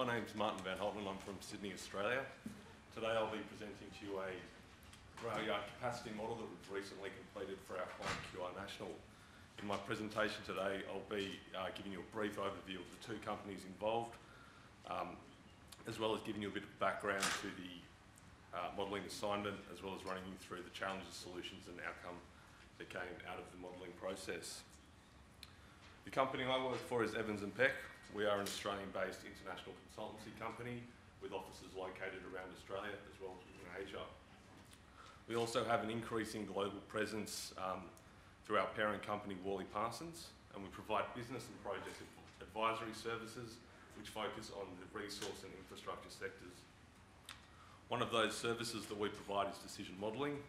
My name's Martin van Holten and I'm from Sydney, Australia. Today I'll be presenting to you a rail yard capacity model that we've recently completed for our client QR National. In my presentation today I'll be giving you a brief overview of the two companies involved, as well as giving you a bit of background to the modelling assignment, as well as running you through the challenges, solutions and outcome that came out of the modelling process. The company I work for is Evans&Peck. We are an Australian-based international consultancy company with offices located around Australia as well as in Asia. We also have an increasing global presence through our parent company Worley Parsons, and we provide business and project advisory services which focus on the resource and infrastructure sectors. One of those services that we provide is decision modelling,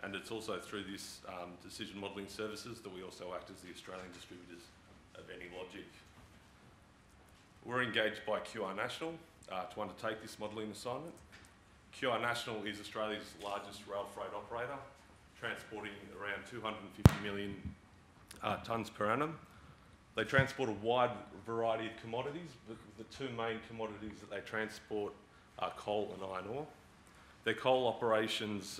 and it's also through this decision modelling services that we also act as the Australian distributors of AnyLogic. We're engaged by QR National to undertake this modelling assignment. QR National is Australia's largest rail freight operator, transporting around 250 million tonnes per annum. They transport a wide variety of commodities, but the two main commodities that they transport are coal and iron ore. Their coal operations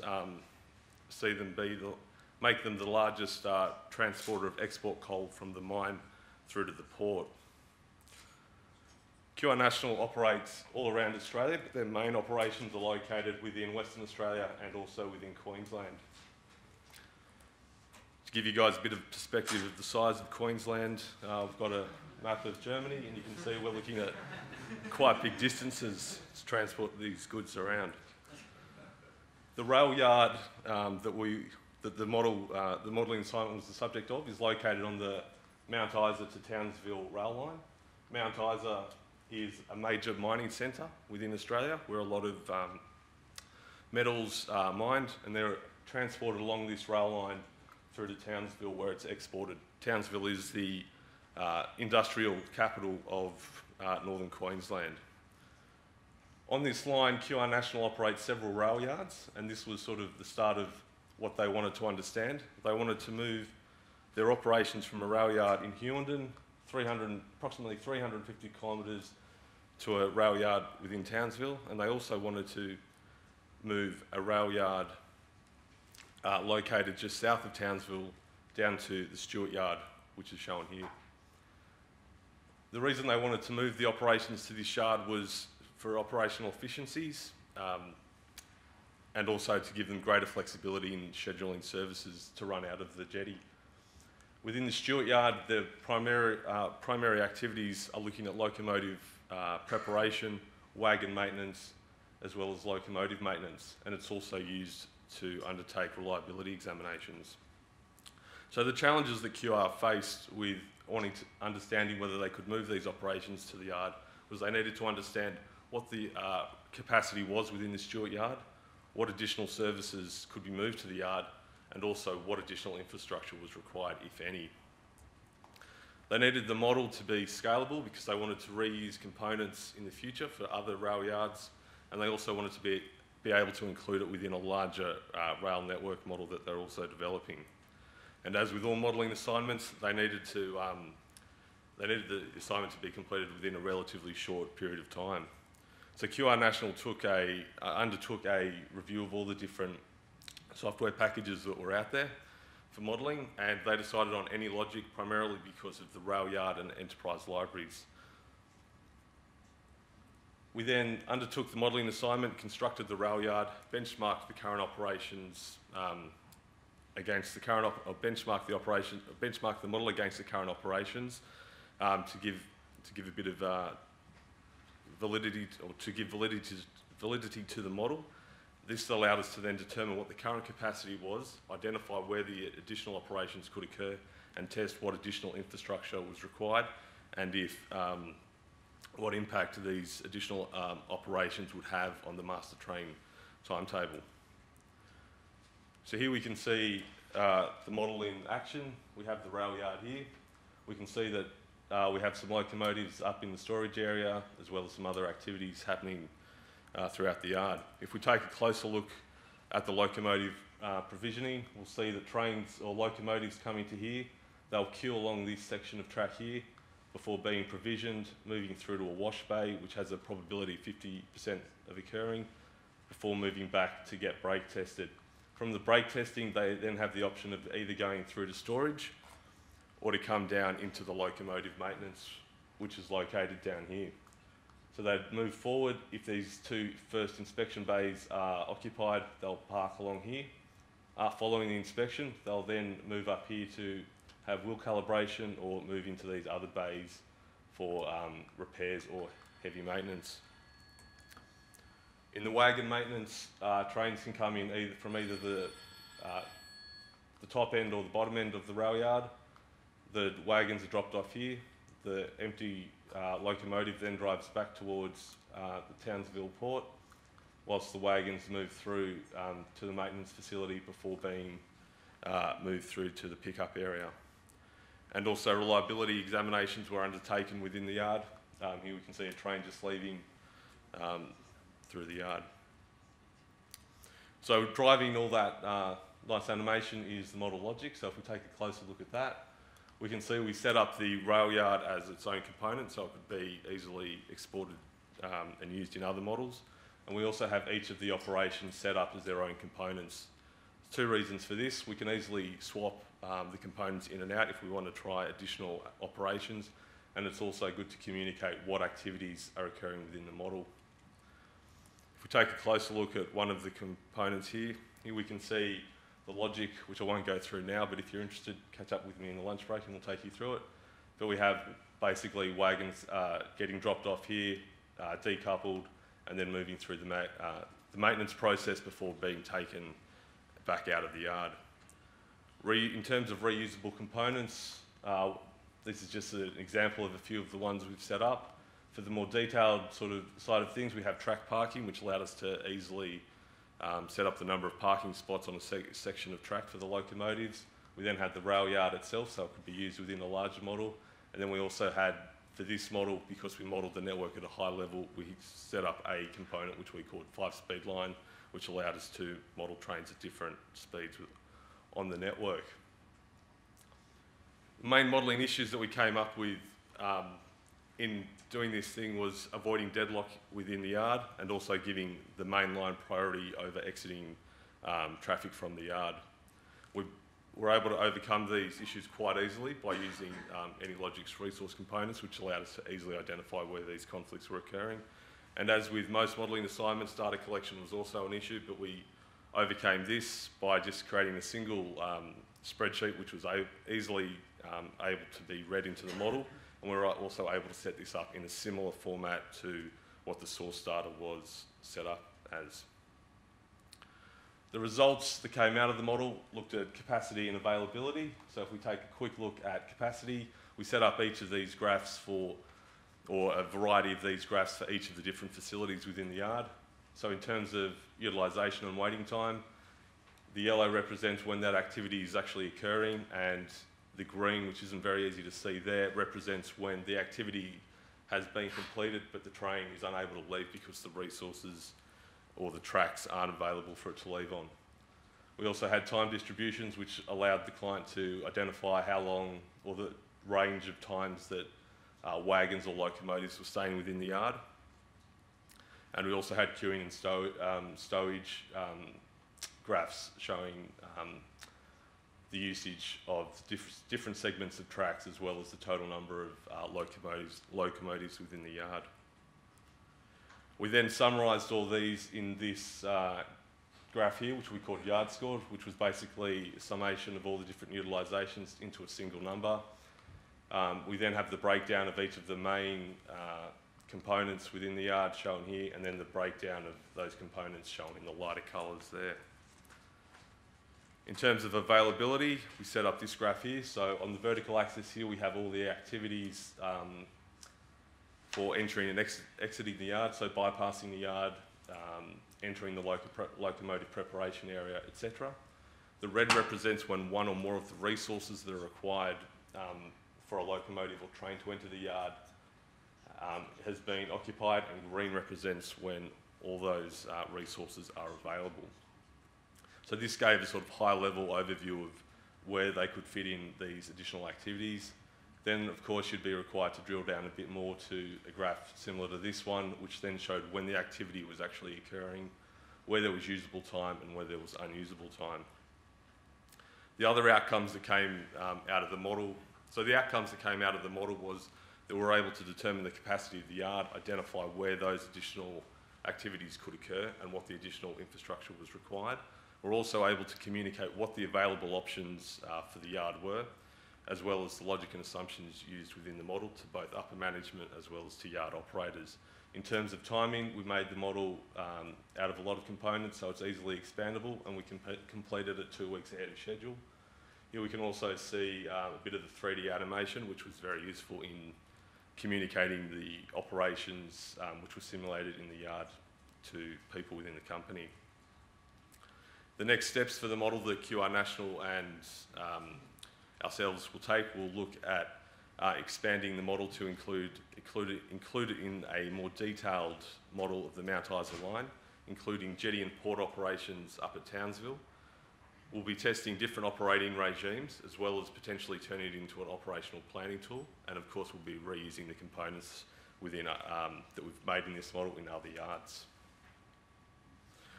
make them the largest transporter of export coal from the mine through to the port. QR National operates all around Australia, but their main operations are located within Western Australia and also within Queensland. To give you guys a bit of perspective of the size of Queensland, I've got a map of Germany, and you can see we're looking at quite big distances to transport these goods around. The rail yard that the modelling assignment was the subject of is located on the Mount Isa to Townsville rail line. Mount Isa is a major mining centre within Australia where a lot of metals are mined, and they're transported along this rail line through to Townsville where it's exported. Townsville is the industrial capital of northern Queensland. On this line, QR National operates several rail yards, and this was sort of the start of what they wanted to understand. They wanted to move their operations from a rail yard in Hughenden, approximately 350 kilometres, to a rail yard within Townsville, and they also wanted to move a rail yard located just south of Townsville down to the Stewart Yard, which is shown here. The reason they wanted to move the operations to this yard was for operational efficiencies, and also to give them greater flexibility in scheduling services to run out of the jetty. Within the Stewart Yard, the primary activities are looking at locomotive preparation, wagon maintenance, as well as locomotive maintenance, and it's also used to undertake reliability examinations. So the challenges that QR faced with understanding whether they could move these operations to the yard was they needed to understand what the capacity was within the Stewart Yard, what additional services could be moved to the yard, and also what additional infrastructure was required, if any. They needed the model to be scalable because they wanted to reuse components in the future for other rail yards, and they also wanted to be able to include it within a larger rail network model that they're also developing. And as with all modelling assignments, they needed the assignment to be completed within a relatively short period of time. So QR National undertook a review of all the different software packages that were out there for modelling, and they decided on AnyLogic primarily because of the rail yard and enterprise libraries. We then undertook the modelling assignment, constructed the rail yard, benchmarked the current operations against the current benchmarked the model against the current operations to give a bit of validity to the model. This allowed us to then determine what the current capacity was, identify where the additional operations could occur, and test what additional infrastructure was required, and what impact these additional operations would have on the master train timetable. So here we can see the model in action. We have the rail yard here. We can see that we have some locomotives up in the storage area, as well as some other activities happening throughout the yard. If we take a closer look at the locomotive provisioning, we'll see that trains or locomotives coming to here, they'll queue along this section of track here. before being provisioned, moving through to a wash bay, which has a probability of 50% of occurring, before moving back to get brake tested. From the brake testing, they then have the option of either going through to storage or to come down into the locomotive maintenance, which is located down here. So they'd move forward. If these two first inspection bays are occupied, they'll park along here. Following the inspection, they'll then move up here to have wheel calibration or move into these other bays for repairs or heavy maintenance. In the wagon maintenance, trains can come in from either the top end or the bottom end of the rail yard. The wagons are dropped off here. The empty locomotive then drives back towards the Townsville port, whilst the wagons move through to the maintenance facility before being moved through to the pickup area. And also reliability examinations were undertaken within the yard. Here we can see a train just leaving through the yard. So driving all that nice animation is the model logic. So if we take a closer look at that, we can see we set up the rail yard as its own component, so it could be easily exported and used in other models. And we also have each of the operations set up as their own components. Two reasons for this: we can easily swap the components in and out if we want to try additional operations, and it's also good to communicate what activities are occurring within the model. If we take a closer look at one of the components here we can see the logic, which I won't go through now, but if you're interested, catch up with me in the lunch break and we'll take you through it. But we have basically wagons getting dropped off here, decoupled, and then moving through the maintenance process before being taken back out of the yard. In terms of reusable components, this is just an example of a few of the ones we've set up. For the more detailed sort of side of things, we have track parking, which allowed us to easily set up the number of parking spots on a section of track for the locomotives. We then had the rail yard itself, so it could be used within a larger model. And then we also had, for this model, because we modelled the network at a high level, we set up a component which we called 5-speed line, which allowed us to model trains at different speeds on the network. The main modelling issues that we came up with in doing this thing was avoiding deadlock within the yard and also giving the main line priority over exiting traffic from the yard. We were able to overcome these issues quite easily by using AnyLogic's resource components, which allowed us to easily identify where these conflicts were occurring. And as with most modelling assignments, data collection was also an issue, but we overcame this by just creating a single spreadsheet which was easily able to be read into the model. And we were also able to set this up in a similar format to what the source data was set up as. The results that came out of the model looked at capacity and availability. So if we take a quick look at capacity, we set up each of these graphs or a variety of these graphs for each of the different facilities within the yard. So in terms of utilisation and waiting time, the yellow represents when that activity is actually occurring, and the green, which isn't very easy to see there, represents when the activity has been completed but the train is unable to leave because the resources or the tracks aren't available for it to leave on. We also had time distributions which allowed the client to identify how long or the range of times that wagons or locomotives were staying within the yard. And we also had queuing and stowage graphs showing the usage of different segments of tracks as well as the total number of locomotives within the yard. We then summarised all these in this graph here, which we called yard score, which was basically a summation of all the different utilisations into a single number. We then have the breakdown of each of the main components within the yard shown here, and then the breakdown of those components shown in the lighter colours there. In terms of availability, we set up this graph here. So on the vertical axis here, we have all the activities for entering and exiting the yard, so bypassing the yard, entering the locomotive preparation area, etc. The red represents when one or more of the resources that are required for a locomotive or train to enter the yard has been occupied, and green represents when all those resources are available. So this gave a sort of high-level overview of where they could fit in these additional activities, Then, of course, you'd be required to drill down a bit more to a graph similar to this one, which then showed when the activity was actually occurring, where there was usable time and where there was unusable time. The other outcomes that came out of the model, so the outcomes that came out of the model was that we were able to determine the capacity of the yard, identify where those additional activities could occur and what the additional infrastructure was required. We're also able to communicate what the available options for the yard were, as well as the logic and assumptions used within the model to both upper management as well as to yard operators. In terms of timing, we made the model out of a lot of components, so it's easily expandable, and we completed it 2 weeks ahead of schedule. Here we can also see a bit of the 3D animation, which was very useful in communicating the operations which were simulated in the yard to people within the company. The next steps for the model that QR National and ourselves will take, we'll look at expanding the model to include it in a more detailed model of the Mount Isa line, including jetty and port operations up at Townsville. We'll be testing different operating regimes, as well as potentially turning it into an operational planning tool. And of course, we'll be reusing the components within that we've made in this model in other yards.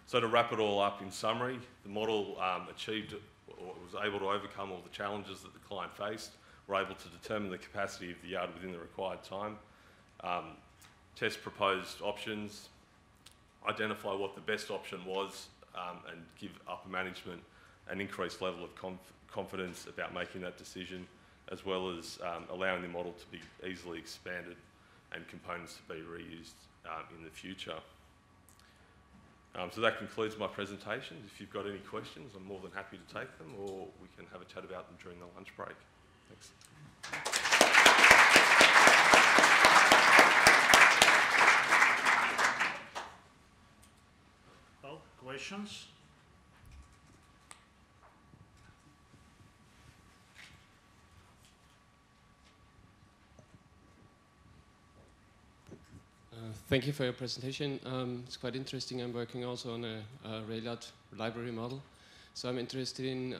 So to wrap it all up in summary, the model achieved or was able to overcome all the challenges that the client faced. We're able to determine the capacity of the yard within the required time, test proposed options, identify what the best option was, and give upper management an increased level of confidence about making that decision, as well as allowing the model to be easily expanded and components to be reused in the future. So that concludes my presentation. If you've got any questions, I'm more than happy to take them, or we can have a chat about them during the lunch break. Thanks. Well, questions? Thank you for your presentation. It's quite interesting. I'm working also on a Raylat library model. So I'm interested in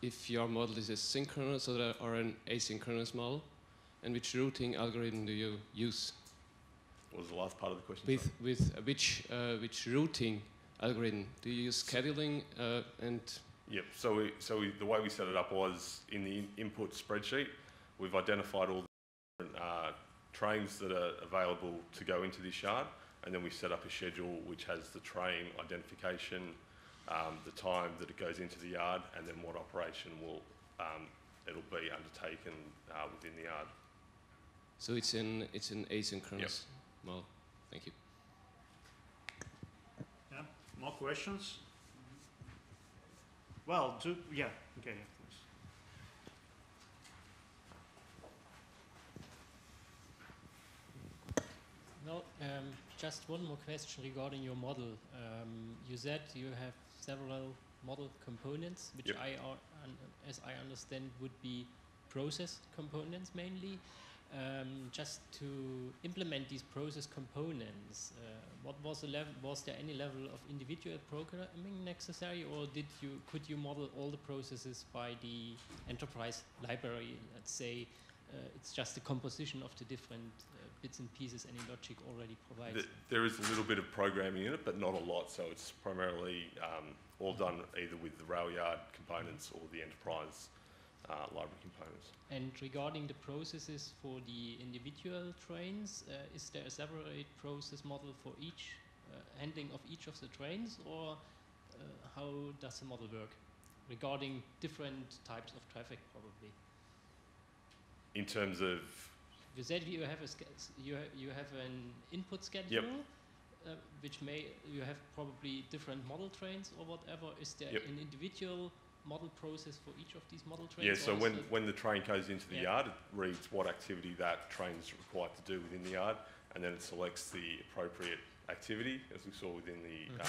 if your model is a synchronous or an asynchronous model, and which routing algorithm do you use? What was the last part of the question? With which routing algorithm? Do you use scheduling and? Yep, so the way we set it up was in the input spreadsheet, we've identified all the different trains that are available to go into this yard, and then we set up a schedule which has the train identification, the time that it goes into the yard, and then what operation it'll be undertaken within the yard. So it's an asynchronous model. Thank you. Yeah, more questions? Well, okay, please. No, just one more question regarding your model. You said you have several model components, which as I understand, would be process components mainly. Just to implement these process components, what was the level? Was there any level of individual programming necessary, or could you model all the processes by the enterprise library? Let's say it's just the composition of the different bits and pieces AnyLogic already provides. There is a little bit of programming in it, but not a lot. So it's primarily all done either with the rail yard components or the enterprise library components. And regarding the processes for the individual trains, is there a separate process model for each handling of each of the trains, or how does the model work regarding different types of traffic, probably? In terms of, you said you have an input schedule, which you have probably different model trains or whatever. Is there an individual model process for each of these model trains? Yeah, so when the train goes into the yard, it reads what activity that train is required to do within the yard, and then it selects the appropriate activity, as we saw within the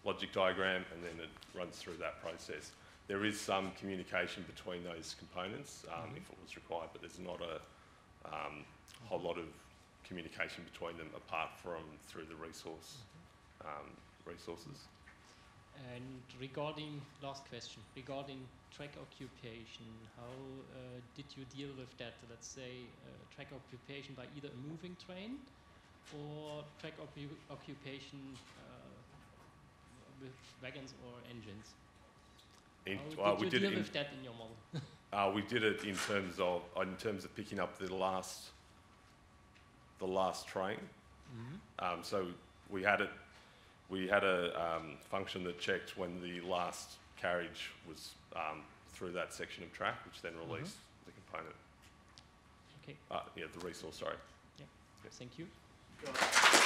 logic diagram, and then it runs through that process. There is some communication between those components if it was required, but there's not a whole lot of communication between them apart from through the resources. And regarding, last question, regarding track occupation, how did you deal with that? Let's say track occupation by either a moving train or track occupation with wagons or engines? How did you deal with that in your model? We did it in terms of picking up the last train. Mm-hmm. So we had a function that checked when the last carriage was through that section of track, which then released the component. Okay. Yeah, the resource. Sorry. Yeah. Thank you. Got it.